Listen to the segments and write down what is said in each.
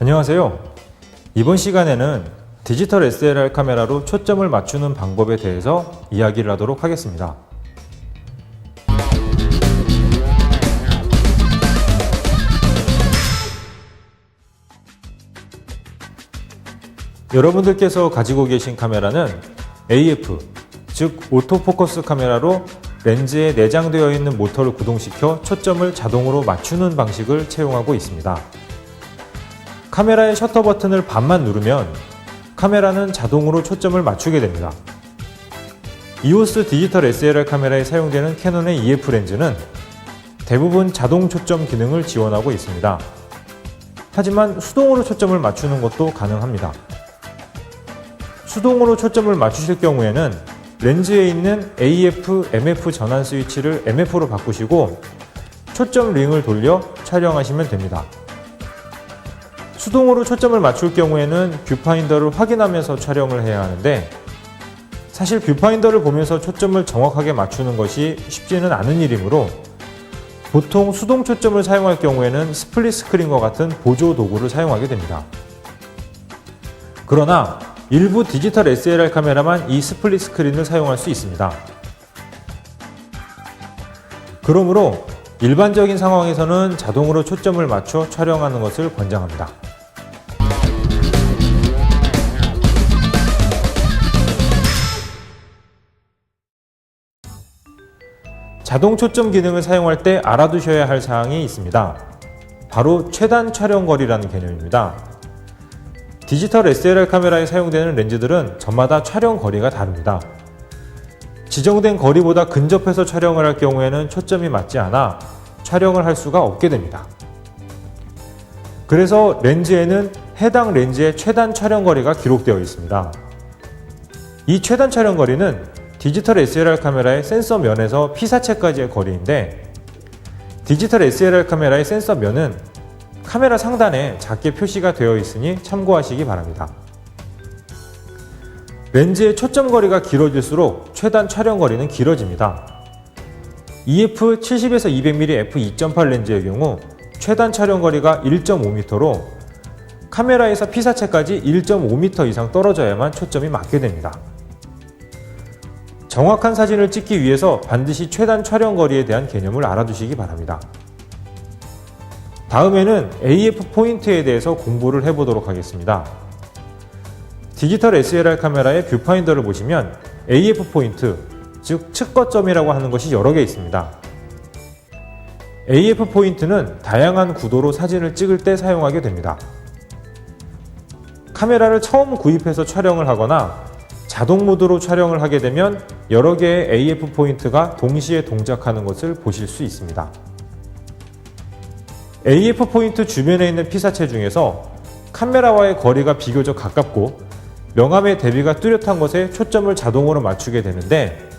안녕하세요. 이번 시간에는 디지털 SLR 카메라로 초점을 맞추는 방법에 대해서 이야기를 하도록 하겠습니다. 여러분들께서 가지고 계신 카메라는 AF, 즉 오토포커스 카메라로 렌즈에 내장되어 있는 모터를 구동시켜 초점을 자동으로 맞추는 방식을 채용하고 있습니다. 카메라의 셔터 버튼을 반만 누르면 카메라는 자동으로 초점을 맞추게 됩니다. EOS 디지털 SLR 카메라에 사용되는 캐논의 EF 렌즈는 대부분 자동 초점 기능을 지원하고 있습니다. 하지만 수동으로 초점을 맞추는 것도 가능합니다. 수동으로 초점을 맞추실 경우에는 렌즈에 있는 AF, MF 전환 스위치를 MF로 바꾸시고 초점 링을 돌려 촬영하시면 됩니다. 수동으로 초점을 맞출 경우에는 뷰파인더를 확인하면서 촬영을 해야 하는데 사실 뷰파인더를 보면서 초점을 정확하게 맞추는 것이 쉽지는 않은 일이므로 보통 수동 초점을 사용할 경우에는 스플릿 스크린과 같은 보조 도구를 사용하게 됩니다. 그러나 일부 디지털 SLR 카메라만 이 스플릿 스크린을 사용할 수 있습니다. 그러므로 일반적인 상황에서는 자동으로 초점을 맞춰 촬영하는 것을 권장합니다. 자동 초점 기능을 사용할 때 알아두셔야 할 사항이 있습니다. 바로 최단 촬영 거리라는 개념입니다. 디지털 SLR 카메라에 사용되는 렌즈들은 저마다 촬영 거리가 다릅니다. 지정된 거리보다 근접해서 촬영을 할 경우에는 초점이 맞지 않아 촬영을 할 수가 없게 됩니다. 그래서 렌즈에는 해당 렌즈의 최단 촬영 거리가 기록되어 있습니다. 이 최단 촬영 거리는 디지털 SLR 카메라의 센서 면에서 피사체까지의 거리인데 디지털 SLR 카메라의 센서 면은 카메라 상단에 작게 표시가 되어 있으니 참고하시기 바랍니다. 렌즈의 초점 거리가 길어질수록 최단 촬영 거리는 길어집니다. EF 70에서 200mm f2.8 렌즈의 경우 최단 촬영 거리가 1.5m로 카메라에서 피사체까지 1.5m 이상 떨어져야만 초점이 맞게 됩니다. 정확한 사진을 찍기 위해서 반드시 최단 촬영 거리에 대한 개념을 알아두시기 바랍니다. 다음에는 AF 포인트에 대해서 공부를 해보도록 하겠습니다. 디지털 SLR 카메라의 뷰파인더를 보시면 AF 포인트, 즉 측거점이라고 하는 것이 여러 개 있습니다. AF 포인트는 다양한 구도로 사진을 찍을 때 사용하게 됩니다. 카메라를 처음 구입해서 촬영을 하거나 자동 모드로 촬영을 하게 되면 여러 개의 AF 포인트가 동시에 동작하는 것을 보실 수 있습니다. AF 포인트 주변에 있는 피사체 중에서 카메라와의 거리가 비교적 가깝고 명암의 대비가 뚜렷한 것에 초점을 자동으로 맞추게 되는데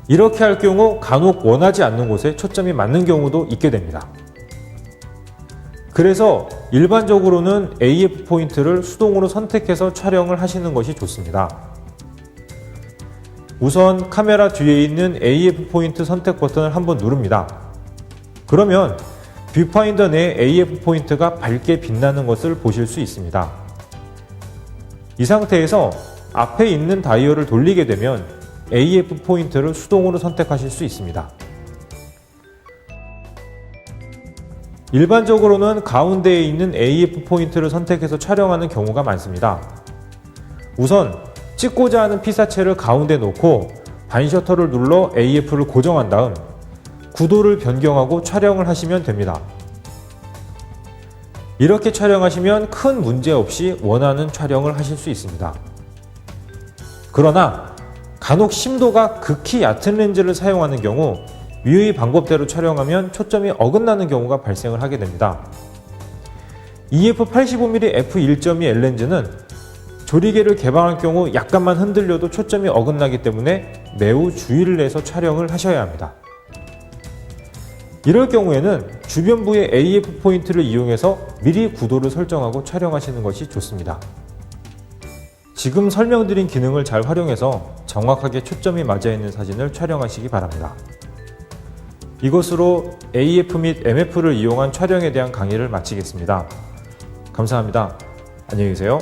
이렇게 할 경우 간혹 원하지 않는 곳에 초점이 맞는 경우도 있게 됩니다. 그래서 일반적으로는 AF 포인트를 수동으로 선택해서 촬영을 하시는 것이 좋습니다. 우선 카메라 뒤에 있는 AF 포인트 선택 버튼을 한번 누릅니다. 그러면 뷰파인더 내 AF 포인트가 밝게 빛나는 것을 보실 수 있습니다. 이 상태에서 앞에 있는 다이얼을 돌리게 되면 AF 포인트를 수동으로 선택하실 수 있습니다. 일반적으로는 가운데에 있는 AF 포인트를 선택해서 촬영하는 경우가 많습니다. 우선 찍고자 하는 피사체를 가운데 놓고 반셔터를 눌러 AF를 고정한 다음 구도를 변경하고 촬영을 하시면 됩니다. 이렇게 촬영하시면 큰 문제 없이 원하는 촬영을 하실 수 있습니다. 그러나 간혹 심도가 극히 얕은 렌즈를 사용하는 경우 위의 방법대로 촬영하면 초점이 어긋나는 경우가 발생을 하게 됩니다. EF 85mm f1.2 L렌즈는 조리개를 개방할 경우 약간만 흔들려도 초점이 어긋나기 때문에 매우 주의를 내서 촬영을 하셔야 합니다. 이럴 경우에는 주변부의 AF 포인트를 이용해서 미리 구도를 설정하고 촬영하시는 것이 좋습니다. 지금 설명드린 기능을 잘 활용해서 정확하게 초점이 맞아 있는 사진을 촬영하시기 바랍니다. 이것으로 AF 및 MF를 이용한 촬영에 대한 강의를 마치겠습니다. 감사합니다. 안녕히 계세요.